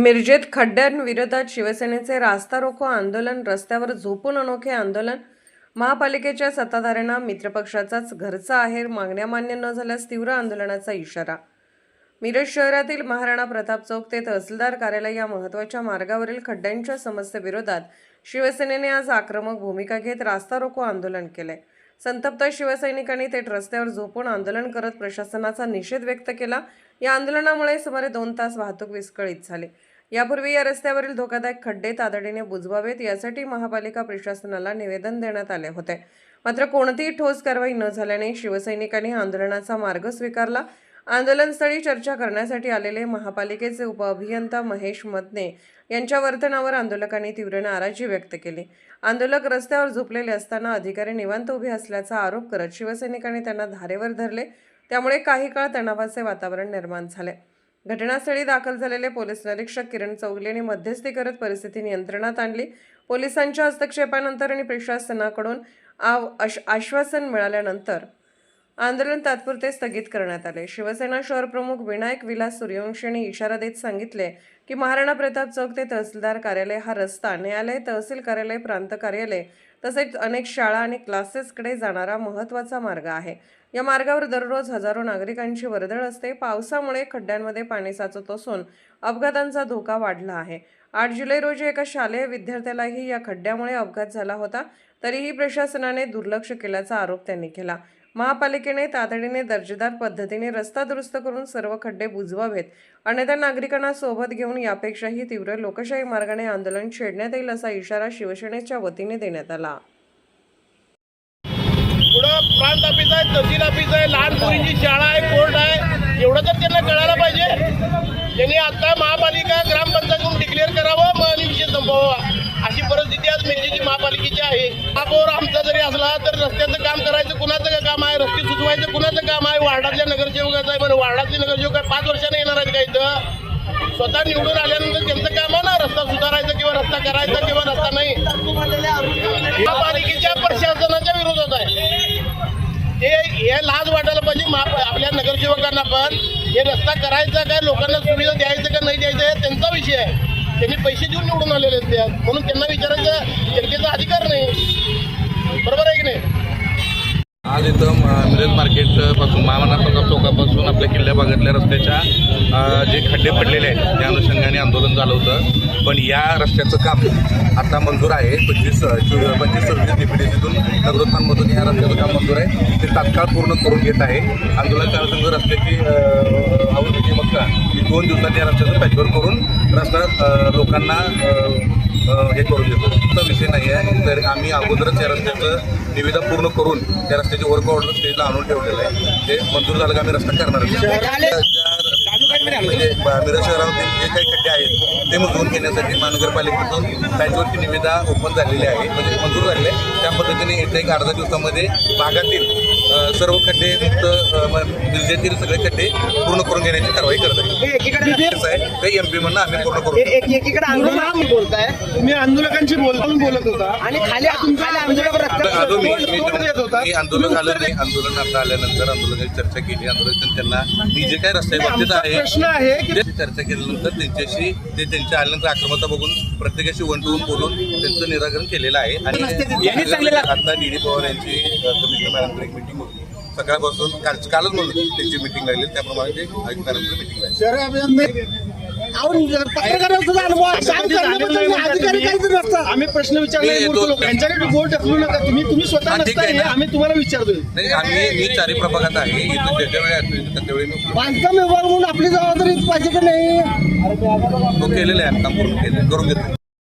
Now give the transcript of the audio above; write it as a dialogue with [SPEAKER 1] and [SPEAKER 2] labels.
[SPEAKER 1] मिरजेत खड्ड्यांविरोधात शिवसेनेचे रास्ता रोको आंदोलन, रस्त्यावर झोपून अनोखे आंदोलन। महापालिकेच्या सत्ताधाऱ्यांना मित्रपक्षाचाच घरचा आहेर, मागण्या मान्य न झाल्यास तीव्र आंदोलनाचा इशारा। मिरज शहरातील महाराणा प्रताप चौक ते तहसीलदार कार्यालय या महत्त्वाच्या मार्गावरील खड्ड्यांच्या समस्येविरोधात शिवसेनेने आज आक्रमक भूमिका घेत रास्ता रोको आंदोलन केले। संतप्त शिवसैनिकांनी थेट रस्त्यावर झोपून आंदोलन करत प्रशासनाचा निषेध व्यक्त केला। या आंदोलनामुळे सुमारे 2 तास वाहतूक विस्कळीत झाली। यापूर्वी या रस्त्यावरील धोकादायक खड्डे तातडीने बुजवावेत यासाठी महापालिका प्रशासनाला निवेदन देण्यात आले होते, मात्र कोणतीही ठोस कारवाई न झाल्याने शिवसैनिकांनी आंदोलनाचा मार्ग स्वीकारला। आंदोलनस्थळी चर्चा करण्यासाठी आलेले महापालिकेचे उपअभियंता महेश मदने यांच्या वर्तनावर आंदोलकांनी तीव्र नाराजी व्यक्त केली। आंदोलक रस्त्यावर झोपलेले असताना अधिकारी निवांत उभे असल्याचा आरोप करत शिवसैनिकांनी त्यांना धारेवर धरले, त्यामुळे काही काळ तणावाचे वातावरण निर्माण झाले। घटनास्थळी दाखल झालेले पोलीस निरीक्षक किरण चौगले यांनी मध्यस्थी करत परिस्थिती नियंत्रणात आणली। पोलिसांच्या हस्तक्षेपानंतर आणि प्रशासनाकडून आश्वासन मिळाल्यानंतर आंदोलन तात्पुरते स्थगित करण्यात आले। शिवसेना शहर प्रमुख विनायक विलास सूर्यवंशी यांनी इशारा देत सांगितले की महाराणा प्रताप चौक ते तहसीलदार कार्यालय हा रस्ता न्यायालय, तहसील कार्यालय, प्रांत कार्यालय तसेच अनेक शाळा आणि क्लासेसकडे जाणारा महत्त्वाचा मार्ग आहे। या मार्गावर दररोज हजारो नागरिकांची वर्दळ असते। पावसामुळे खड्ड्यांमध्ये पाणी साचत असून अपघातांचा धोका वाढला आहे। 8 जुलै रोजी एका शालेय विद्यार्थ्यालाही या खड्ड्यामुळे अपघात झाला होता, तरीही प्रशासनाने दुर्लक्ष केल्याचा आरोप त्यांनी केला। महापालिकेने तातडीने दर्जेदार पद्धतीने रस्ता दुरुस्त करून सर्व खड्डे बुजवावेत, अन्यथा नागरिकांना सोबत घेऊन यापेक्षाही तीव्र लोकशाही मार्गाने आंदोलन छेडण्यात येईल असा इशारा शिवसेनेच्या वतीने देण्यात आला।
[SPEAKER 2] पुढं प्रांत ऑफिस आहे, तहसील ऑफिस आहे, लहान मुलींची शाळा आहे, कोर्ट आहे, एवढं तर त्यांना कळायला पाहिजे। त्यांनी आता महापालिका ग्रामपंचायतून डिक्लेअर करावं आणि विषय संपवावा, अशी परिस्थिती आज मिरजेची महापालिकेची आहे। महापौर आमचा जरी असला तर रस्त्याचं काम करायचं कुणाचं काम आहे, रस्ते सुचवायचं कुणाचं काम आहे, वार्डातल्या नगरसेवकाचं आहे। पण वार्डातले नगरसेवक 5 वर्षांनी येणार आहेत का इथं? स्वतः निवडून आल्यानंतर त्यांचं काम आहे ना रस्ता सुधारायचा किंवा रस्ता करायचा किंवा रस्ता नाही, महापालिकेच्या प्रशासनाच्या विरोधात आहे। हे लाज वाटायला पाहिजे आपल्या नगरसेवकांना पण हे रस्ता करायचा काय, लोकांना सुविधा द्यायचं का नाही द्यायचं हे त्यांचा विषय आहे। त्यांनी पैसे देऊन निवडून आलेले आहेत, म्हणून त्यांना विचारायचं जनतेचा अधिकार नाही, बरोबर आहे की नाही?
[SPEAKER 3] आज इथं मिरज मार्केटपासून महाराणा प्रताप चौकापासून आपल्या किल्ल्या भागातल्या रस्त्याच्या जे खड्डे पडलेले आहेत त्या अनुषंगाने आंदोलन झालं होतं। पण या रस्त्याचं काम आता मंजूर आहे। 25-26 DPDCतून नगरोत्थानमधून या रस्त्याचं काम मंजूर आहे, ते तात्काळ पूर्ण करून घेत आहे। आंदोलकांसंग रस्त्याची आवृत्ती मग 2 दिवसात या रस्त्याचं पॅचवर्क करून रस्ता लोकांना हे करून देतो। तो विषय नाही आहे, तर आम्ही अगोदरच या रस्त्याचं निविदा पूर्ण करून त्या रस्त्याचे वर्क ऑर्डर स्टेजला आणून ठेवलेलं आहे। ते मंजूर झालं का आम्ही रस्ता करणार। म्हणजे मिरज शहरामध्ये जे काही खड्डे आहेत ते मंजूर घेण्यासाठी महानगरपालिकेतून पॅचवर्कची निविदा ओपन झालेली आहे, म्हणजे मंजूर झालेली आहे। त्या पद्धतीने येत्या एक अर्धा दिवसामध्ये भागातील सर्व खड्डे मुक्त मिरजेतील सगळे खड्डे पूर्ण करून घेण्याची कारवाई करत आहे। ते MP म्हणून आम्ही पूर्ण करू।
[SPEAKER 4] एकीकडे आंदोलन बोलताय तुम्ही, आंदोलकांची बोलत होता आणि खाली
[SPEAKER 3] आलो मी आंदोलक आलं नाही। आंदोलन आता आल्यानंतर आंदोलकांची चर्चा केली, आंदोलकांनी त्यांना मी जे काही रस्त्याच्या बाबतीत आहे चर्चा केल्यानंतर त्यांच्याशी ते त्यांच्या आल्यानंतर आक्रमकता बघून प्रत्येकाशी 1 to 1 बोलून त्यांचं निराकरण केलेलं आहे। आणि आता DD पवार यांची कमिशनर मॅडमची एक मीटिंग होती सकाळपासून, कालच म्हणून त्यांची मीटिंग लागली, त्याप्रमाणे ते आयुक्तांची मीटिंग लागली।
[SPEAKER 4] आम्ही प्रश्न विचारले त्यांच्याकडे बोट ढकलू नका, तुम्ही स्वतः नसताय, आम्ही तुम्हाला विचारतोय।
[SPEAKER 3] नाही, मी 4 प्रभागात आहे, इथं ज्याच्या वेळी
[SPEAKER 4] बांधकाम विभाग म्हणून आपली जबाबदारी पाहिजे की नाही?
[SPEAKER 3] तो केलेला आहे, काम करून घेतो।